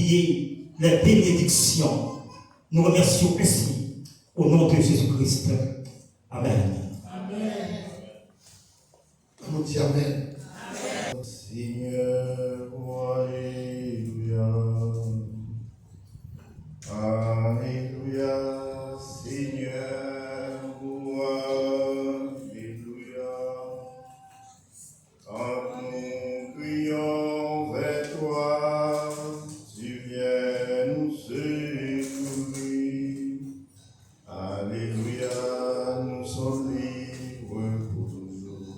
multiplier les bénédictions. Nous remercions ainsi au nom de Jésus-Christ. Amen. Amen. On dit Amen. Amen. Seigneur, alléluia. Alléluia, Seigneur, alléluia. Quand nous crions vers toi, tu viens nous secourir. Alléluia, nous sommes libres pour toujours.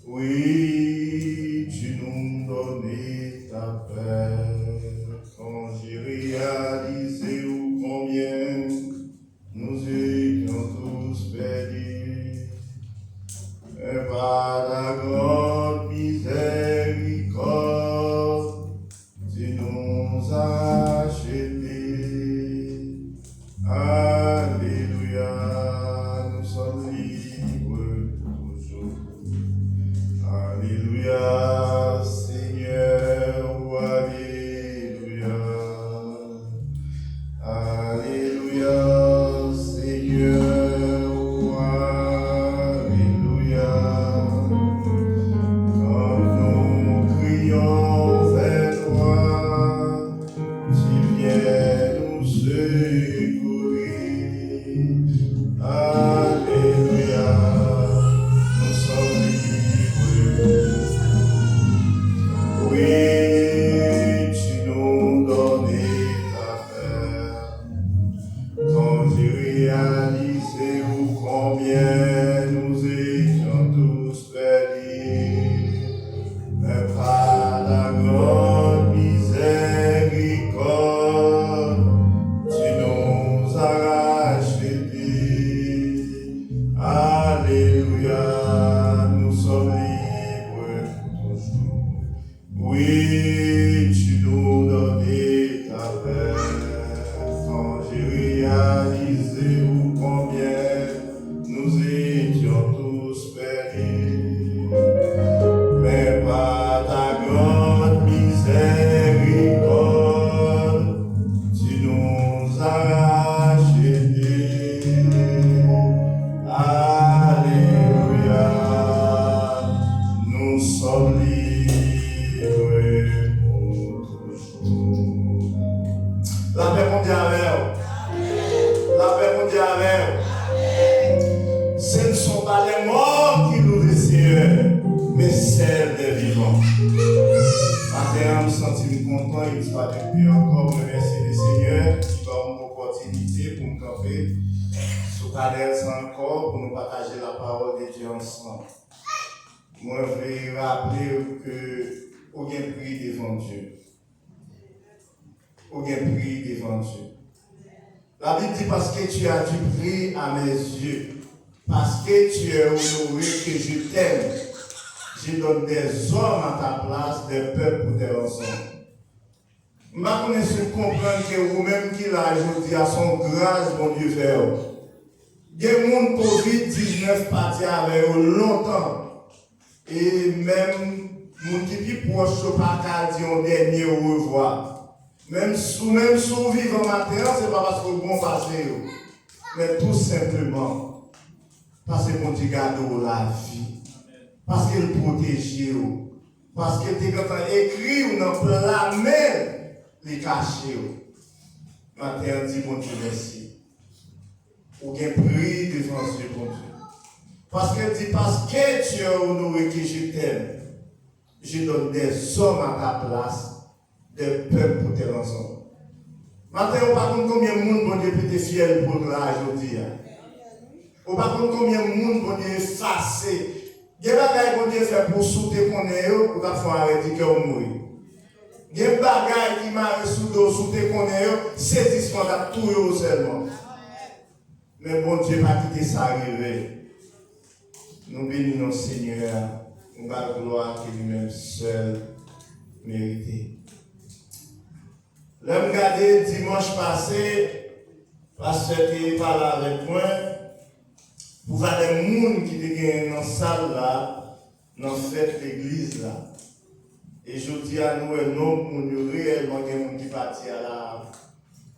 Oui, tu nous donnes ta paix. Quand j'ai réalisé combien nous étions tous perdus, et par ta grande miséricorde, tu nous as achetés. Alléluia, nous sommes libres toujours. Alléluia, Seigneur, alléluia. Alléluia, Seigneur, alléluia. Quand nous crions vers toi, tu viens nous secourir. Alléluia, nous sommes libres. Oui, tu nous donnes ta paix. Quand j'ai réalisé combien nous étions tous perdus, mais par la grande miséricorde, tu nous as rachetés. Alléluia, nous sommes libres toujours. Oui, tu nous donnes ta paix. Quand j'ai réalisé combien nous étions tous perdus, mais par ta grande miséricorde, tu nous as rachetés. Alléluia, nous sommes libres pour toujours. La paix mondiale, la paix mondiale. Ce ne sont pas les morts qui nous désirent, mais celles des vivants. Matin, je me sens content, il soit depuis encore remercier le Seigneur qui va une opportunité pour nous camper sous Canel encore pour nous partager la parole de Dieu ensemble. Moi, je vais rappeler que aucun prix devant Dieu. Aucun prix devant Dieu. La Bible dit parce que tu as du prix à mes yeux, parce que tu es honoré, que je t'aime. Je donne des hommes à ta place, des peuples pour tes rançons. Je ne comprendre que vous-même qui l'a aujourd'hui à son grâce, mon Dieu, faire. Il y a des gens Covid-19 partis avec eux longtemps. Et même les gens qui sont proches de pas dire un dernier au revoir. Même si vous vivez en matin, ce n'est pas parce que vous bon passé, mais tout simplement parce que mon Dieu garde la vie, parce qu'il protège, parce qu'il est écrit ou dans la main, les cacher. Matin, on dit mon Dieu merci. Aucun prix devant Dieu, mon Dieu. Parce que dit, parce que tu es honoré que je t'aime, je donne des hommes à ta place, des peuples pour tes rançons. Maintenant, on ne sait pas combien de monde bon Dieu peut être fier pour là aujourd'hui. On ne sait pas combien de monde bon Dieu effacé. Il y a des bagages bon Dieu fait pour sauter qu'on est, pour faire arrêter que on mourir. Il y a des bagages qui m'a sauter qu'on est, c'est discondable tout seulement. Mais bon Dieu pas quitter ça arriver. Nous bénissons Seigneur, nous la gloire que lui-même seul mérite. Là, regardez dimanche passé, pasteur qui parlé avec moi, pour voir les gens qui étaient dans la salle là, dans cette église là. Et je dis à nous, un homme pour nous réellement, il y a des gens qui qui partit à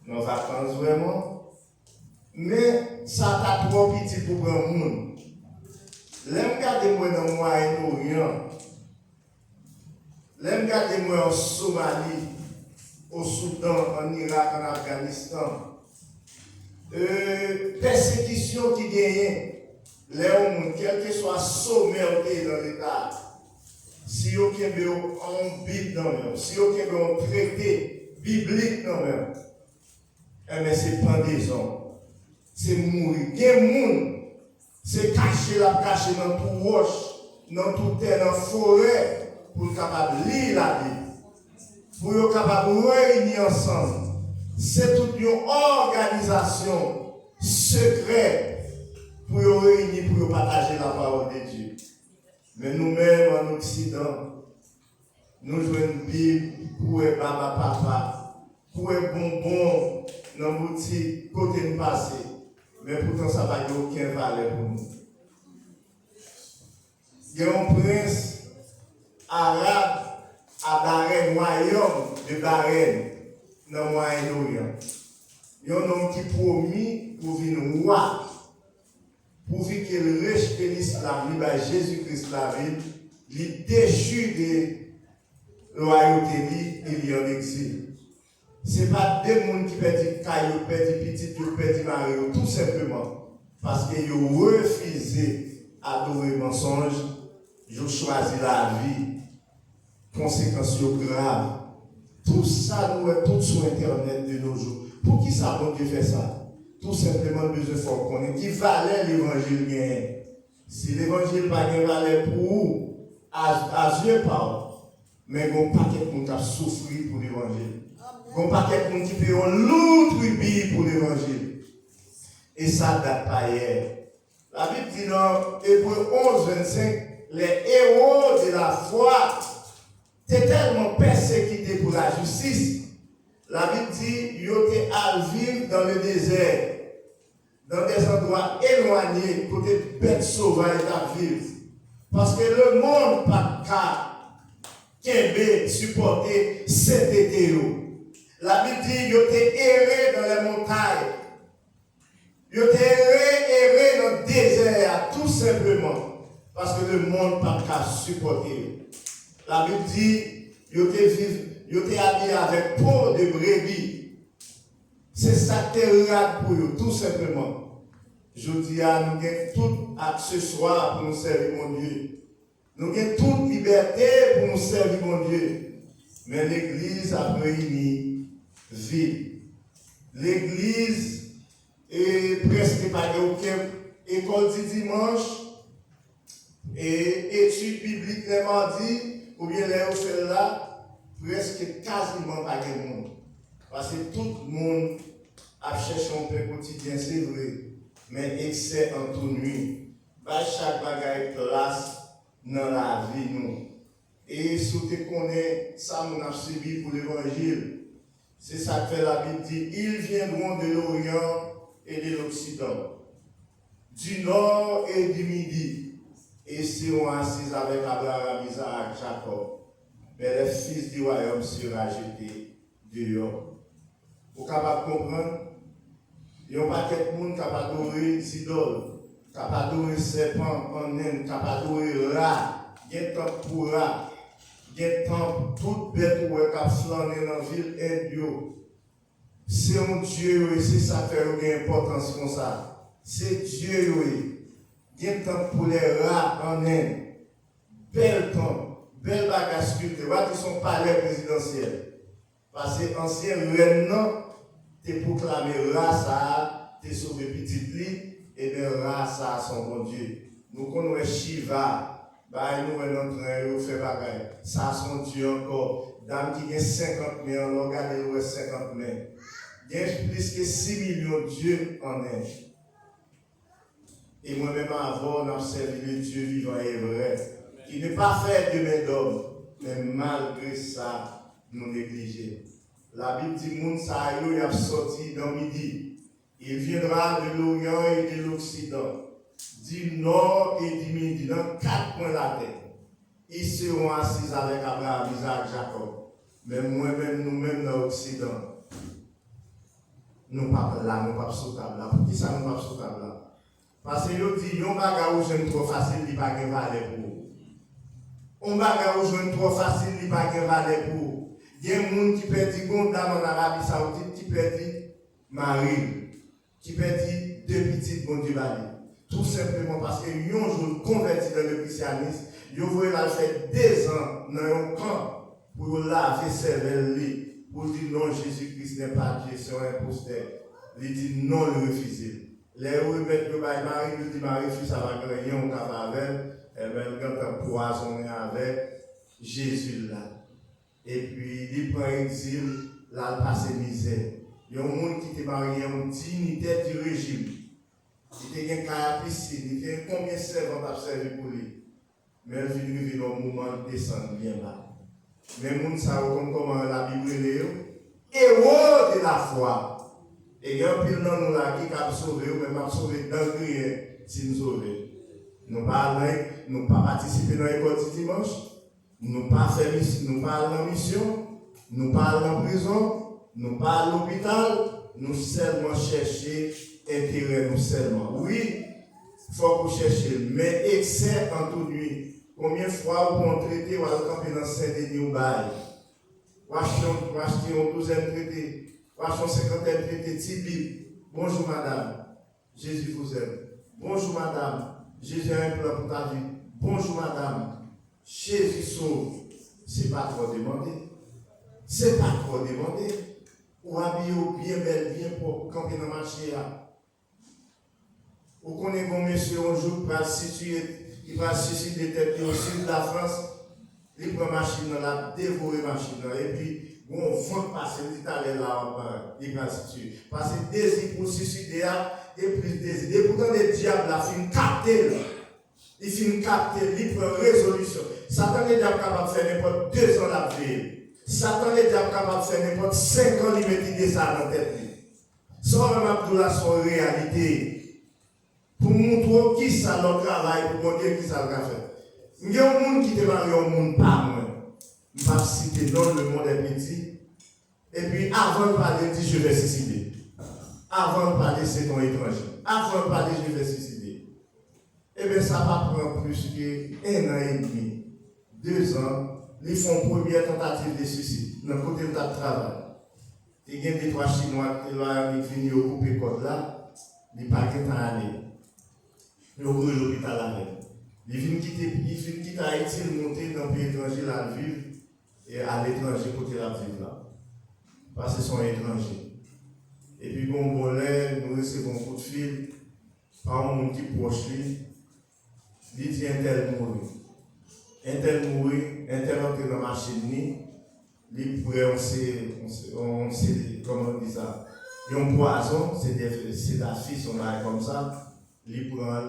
nos vacances vraiment. Mais ça t'a trop petit pour grand monde. L'aime garder moi dans le Moyen-Orient. L'aime garder moi en Somalie, au Soudan, en Irak, en Afghanistan. Persécution qui gagne. Les hommes, quel que soit sommet dans l'État, si vous avez un Bible dans le si vous avez un traité biblique dans le c'est pendaison, c'est mourir. Il y a des gens, c'est cacher dans tout roche, dans toute terre, dans la forêt, pour être capable de lire la Bible, pour être capable de réunir ensemble. C'est toute une organisation secrète pour nous réunir, pour nous partager la parole de Dieu. Mais nous-mêmes, en Occident, nous jouons une Bible pour être baba papa, pour être bonbon dans la boutique, côté de passer. Mais pourtant, ça n'a aucun valeur pour nous. Il y a un prince arabe à Bahreïn, royaume de Bahreïn, dans le Moyen-Orient. Il y a un homme qui promis pour venir roi. Pour qu'il rejette l'islam, il va Jésus-Christ la ville, il déchu de loyauté et il est en exil. Ce n'est pas des gens qui perdent caillou, perdent petit, perdent mari, tout simplement parce qu'ils ont refusé d'adorer le mensonge, ils ont choisi la vie, conséquences graves. Tout ça, nous est tout sur Internet de nos jours. Pour qui ça bon Dieu fait ça? Tout simplement besoin de faire connaître qui valait l'évangile gain. Si l'évangile n'a pas de valeur pour vous, à Dieu parle. Mais il y a un paquet de monde qui a souffert pour l'évangile. Il y a un paquet de monde qui paye un lourd tribut pour l'évangile. Et ça date pas hier. La Bible dit dans Hébreux 11, 25, les héros de la foi étaient tellement persécutés pour la justice. La Bible dit, ils étaient à vivre dans le désert, dans des endroits éloignés, côté bêtes sauvages à vivre. Parce que le monde n'a pas qu'à supporter cet été. La Bible dit, ils étaient errés dans les montagnes. Ils étaient errés dans le désert, tout simplement. Parce que le monde n'a pas qu'à supporter. La Bible dit, ils étaient habillés avec peau de brebis. C'est ça qui est pour eux, tout simplement. Je dis à nous avons tout accessoire pour nous servir mon Dieu. Nous avons toute liberté pour nous servir mon Dieu. Mais l'Église a réuni vide. L'Église est presque pas aucune école du dimanche et études bibliques les mardis ou bien les fait là. Presque quasiment pas de monde. Parce que tout le monde a cherché un peu quotidien, c'est vrai. Mais excès en toute nuit. Pas chaque bagaille place dans la vie, nous. Et si tu connais ça, on a subi pour l'évangile. C'est ça que la Bible dit. Ils viendront de l'Orient et de l'Occident, du Nord et du Midi, et seront assis avec Abraham, Isaac, Jacob. Mais les fils du royaume seront jetés dehors. Vous êtes capable de comprendre? Il n'y a pas de monde qui a adoré les idoles, qui a adoré les serpents en naine, qui a adoré les rats, il y a un temps pour rats, il y a un temps toute bête qui a flâné dans la ville indien. C'est un Dieu, c'est ça qui a une importance comme ça. C'est Dieu, il y a un temps pour les rats en naine. Bel temps. Belle bagage sculptée, qui sont palais présidentiels. Parce que l'ancien reine, tu proclamé race, tu sauvé petit lit, et bien race son bon Dieu. Nous connaissons Shiva, nous sommes en train de faire bagage. Ça son Dieu encore. Dame qui a 50 000, on regarde 50 000. Il y a plus que 6 millions de dieux en Inde. Et moi-même avant, on a servi le Dieu vivant et vrai. Qui n'est pas fait de main d'homme, mais malgré ça, nous négligeons. La Bible dit, moun sa yo y a sorti dans midi. Il viendra de l'Orient et de l'Occident, du Nord et du Midi, dans 4 coins de la terre. Ils seront assis avec Abraham, Isaac, Jacob. Mais moi-même, nous-mêmes dans l'Occident, nous ne sommes pas là, nous ne sommes pas sautables là. Pour qui ça nous ne sommes pas sautables là? Parce que nous disons, on va gagner trop facile, il n'y a pas de valeur pour vous. On va gagner trop facile, il n'y a pas de valeur pour vous. Il y a des gens qui perdent une dame en Arabie Saoudite, qui perdent mari, qui perdent deux petites bon Dieu valé. Tout simplement parce que ils ont converti dans le christianisme, ils ont fait 2 ans dans un camp pour laver cervelle, pour dire non, Jésus-Christ n'est pas Dieu, c'est un imposteur. Il dit non, le refuser. Les remettre le bail Marie, il dit Marie, ça va gagner, on va avec, et bien, quand on poisonné avec Jésus là. Et puis, il prend exil, là, il passe misère. Il y a un monde qui était marié en dignitaire du régime. Il était un piscine, il était combien de servants à servir pour lui. Mais il vient arriver dans le moment de descendre bien bas. Mais les gens savent comment la Bible est. Héros de la foi. Et il y a un pile dans nous là qui a sauvé, ou même a sauvé dans le rien, si nous sauver. Nous ne pas participer dans l'école du dimanche. Nous ne pas faire nous pas aller en mission. Nous ne pas aller en prison. Nous ne pas à l'hôpital. Nous seulement chercher intérêt, nous seulement. Oui, il faut que vous cherchiez, mais excès en toute nuit. Combien de fois vous pouvez traiter ou aller camper dans Saint-Denis ou Bail? Ou acheter un 12e traité, ou acheter un 50e traité, Tibi. Bonjour madame, Jésus vous aime. Bonjour madame, Jésus a un plan pour ta vie. Bonjour madame, Jésus sauve. Ce n'est pas trop demandé. Ce n'est pas trop demandé. Ou habiller bien belle, bien propre, camper dans le marché. Ou qu'on est bon monsieur, un jour, il va suicider des têtes au sud de la France, il prend la machine, il a dévoré la machine, et puis, on vend passer, il est allé là, il va situer. Parce que désir pour suicider, et plus désir. Et pourtant, les diables, là, finissent capter, il finit capter, il prend résolution. Satan est déjà capable de faire n'importe 2 ans la vie. Satan est déjà capable de faire n'importe 5 ans, il met des ça dans la tête. Sans même Abdullah, son réalité. Pour montrer qui ça leur travail, pour montrer qui ça leur fait. Il y a un monde qui te marie, un monde pas moi. Je ne vais pas citer non, le monde est petit. Et puis avant de parler, il dit je vais suicider. Avant de parler, c'est ton étranger. Avant de parler, je vais suicider. Eh bien, ça va prendre plus que 1 an et demi, 2 ans. Ils font une première tentative de suicide dans le côté de travail. Il y a 2-3 Chinois qui sont venus au couper code là, ils ne sont pas allés. Ils ont ouvert l'hôpital avec. Ils viennent quitter Haïti, ils montent dans le pays étranger, là, vivre, et à l'étranger, côté la vivre là. Parce qu'ils sont étrangers. Et puis, bon, nous recevons un coup de fil par un monde qui est proche lui. Il dit un tel mourir. Un tel mourir, un tel entrer dans la machine, il pourrait, on sait, comment on dit ça, il y a un poison, c'est la fille, on va comme ça, il prend,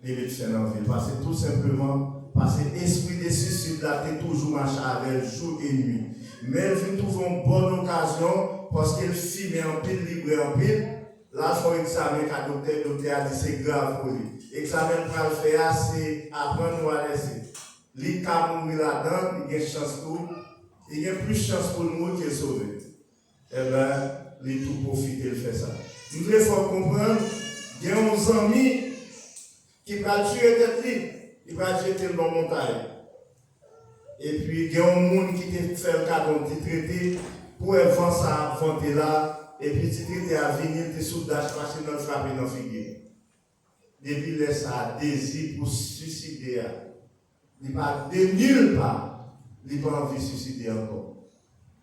il met faire dans la ville. Parce que tout simplement, parce que l'esprit de suicide là, t'es toujours marché avec jour et nuit. Mais il vient trouver une bonne occasion, parce qu'il filme en pile, libre en pile. Là, il faut examiner qu'un docteur a dit c'est grave pour lui. Examen pour le faire, c'est apprendre ou à laisser. Les cas mourir là-dedans, il y a chance pour, il y a plus de chance pour nous que sauver. Eh bien, les tout profiter de faire ça. Nous devons comprendre, il y a uns amis qui va tuer tête, il va jeter dans la montagne. Et puis, il y a un monde qui te fait le cadeau de traité pour avant ça, vanter là, et puis tu traité à venir, tu soudage, passer dans le frapper dans le figuier. Depuis là, ça a désir pour se suicider. Il n'y a pas de nulle part, il n'a pas envie de se suicider encore.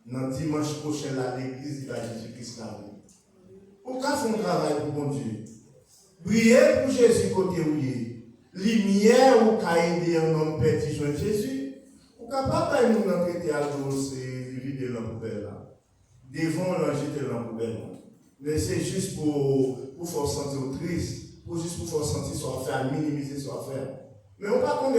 Dans le dimanche prochain, à l'église, il va Jésus-Christ la vie. Pourquoi faire un travail pour mon Dieu? Prier pour Jésus côté où il est. Lumière ou qu'à aider un homme perdu joindre Jésus. Ou capable de nous traiter à l'eau, c'est vider la poubelle là. Devant la jeter dans la poubelle. Mais c'est juste pour faire sentir triste, juste pour faire sentir soit faire, minimiser soit faire. Mais on ne va pas